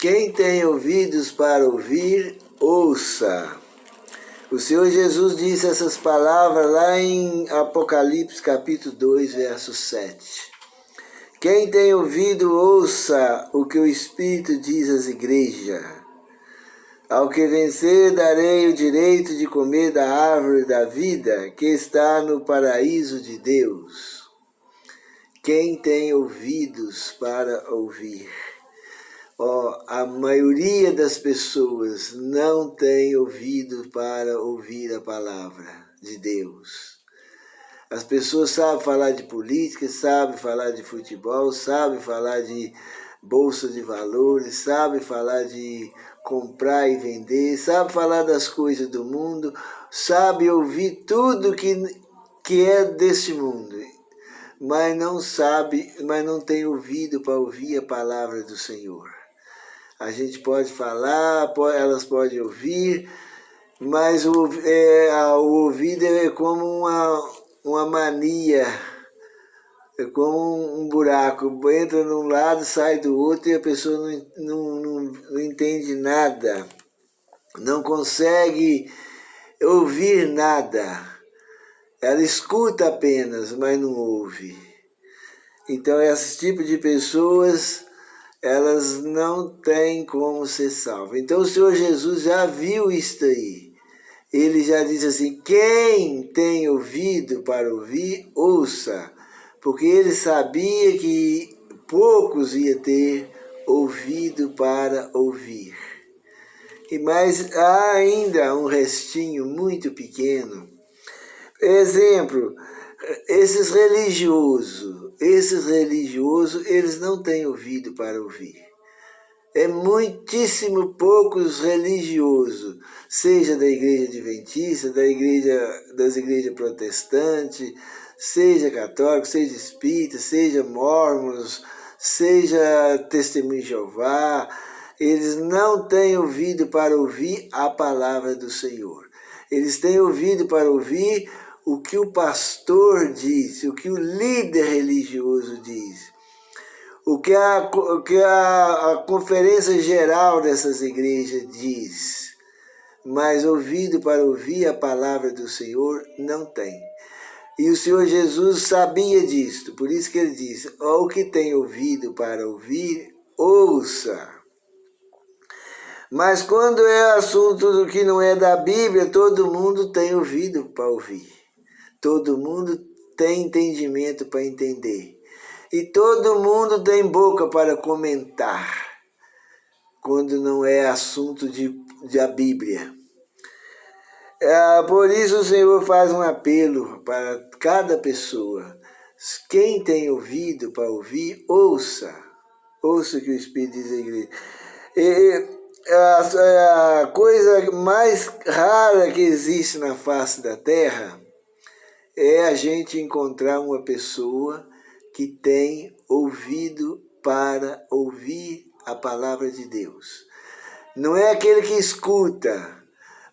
Quem tem ouvidos para ouvir, ouça. O Senhor Jesus disse essas palavras lá em Apocalipse capítulo 2, verso 7. Quem tem ouvido, ouça o que o Espírito diz às igrejas. Ao que vencer, darei o direito de comer da árvore da vida que está no paraíso de Deus. Quem tem ouvidos para ouvir? A maioria das pessoas não tem ouvido para ouvir a palavra de Deus. As pessoas sabem falar de política, sabem falar de futebol, sabem falar de bolsa de valores, sabem falar de comprar e vender, sabem falar das coisas do mundo, sabem ouvir tudo que é deste mundo, mas não sabe, mas não tem ouvido para ouvir a palavra do Senhor. A gente pode falar, elas podem ouvir, mas o ouvido é como uma mania, é como um buraco, entra num lado, sai do outro e a pessoa não entende nada, não consegue ouvir nada. Ela escuta apenas, mas não ouve. Então, esse tipo de pessoas, elas não têm como ser salvas. Então, o Senhor Jesus já viu isso aí. Ele já disse assim, quem tem ouvido para ouvir, ouça. Porque ele sabia que poucos iam ter ouvido para ouvir. Mas há ainda um restinho muito pequeno. Exemplo, esses religiosos, eles não têm ouvido para ouvir. É muitíssimo poucos religiosos, seja da igreja adventista, das igrejas protestantes, seja católico, seja espírita, seja mórmons, seja testemunho de Jeová, eles não têm ouvido para ouvir a palavra do Senhor. Eles têm ouvido para ouvir o que o pastor diz, o que o líder religioso diz, o que a conferência geral dessas igrejas diz, mas ouvido para ouvir a palavra do Senhor não tem. E o Senhor Jesus sabia disto, por isso que ele disse, o que tem ouvido para ouvir, ouça. Mas quando é assunto do que não é da Bíblia, todo mundo tem ouvido para ouvir. Todo mundo tem entendimento para entender. E todo mundo tem boca para comentar, quando não é assunto da Bíblia. Por isso o Senhor faz um apelo para cada pessoa. Quem tem ouvido para ouvir, ouça. Ouça o que o Espírito diz à igreja. A coisa mais rara que existe na face da terra é a gente encontrar uma pessoa que tem ouvido para ouvir a palavra de Deus. Não é aquele que escuta,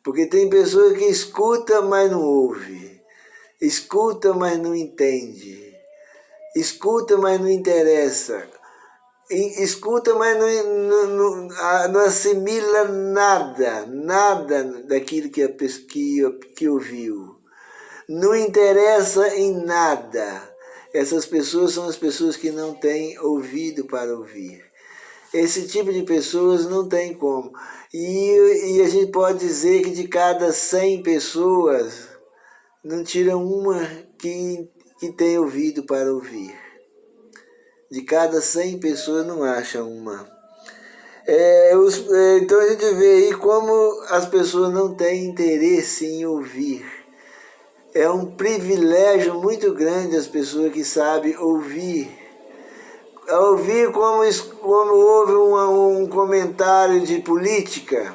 porque tem pessoas que escuta, mas não ouve. Escuta, mas não entende. Escuta, mas não interessa. Escuta, mas não assimila nada daquilo que ouviu. Não interessa em nada. Essas pessoas são as pessoas que não têm ouvido para ouvir. Esse tipo de pessoas não tem como. E a gente pode dizer que de cada 100 pessoas, não tira uma que tem ouvido para ouvir. De cada 100 pessoas não acha uma. Então a gente vê aí como as pessoas não têm interesse em ouvir. É um privilégio muito grande as pessoas que sabem ouvir. Ouvir como houve um comentário de política.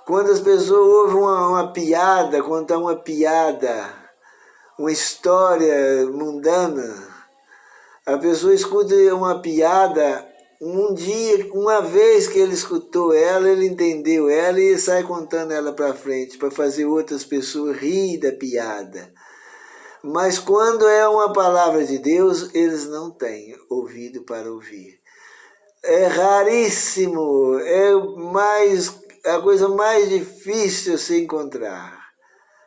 Quando as pessoas ouvem uma piada, contar uma piada, uma história mundana, a pessoa escuta uma piada, uma vez que ele escutou ela, ele entendeu ela e sai contando ela para frente, para fazer outras pessoas rir da piada. Mas quando é uma palavra de Deus, eles não têm ouvido para ouvir. é raríssimo, é a coisa mais difícil se encontrar.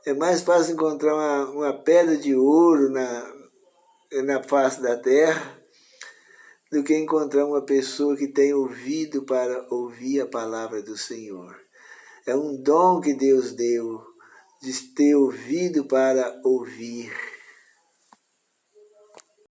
É mais fácil encontrar uma pedra de ouro na face da terra do que encontrar uma pessoa que tem ouvido para ouvir a palavra do Senhor. É um dom que Deus deu, de ter ouvido para ouvir.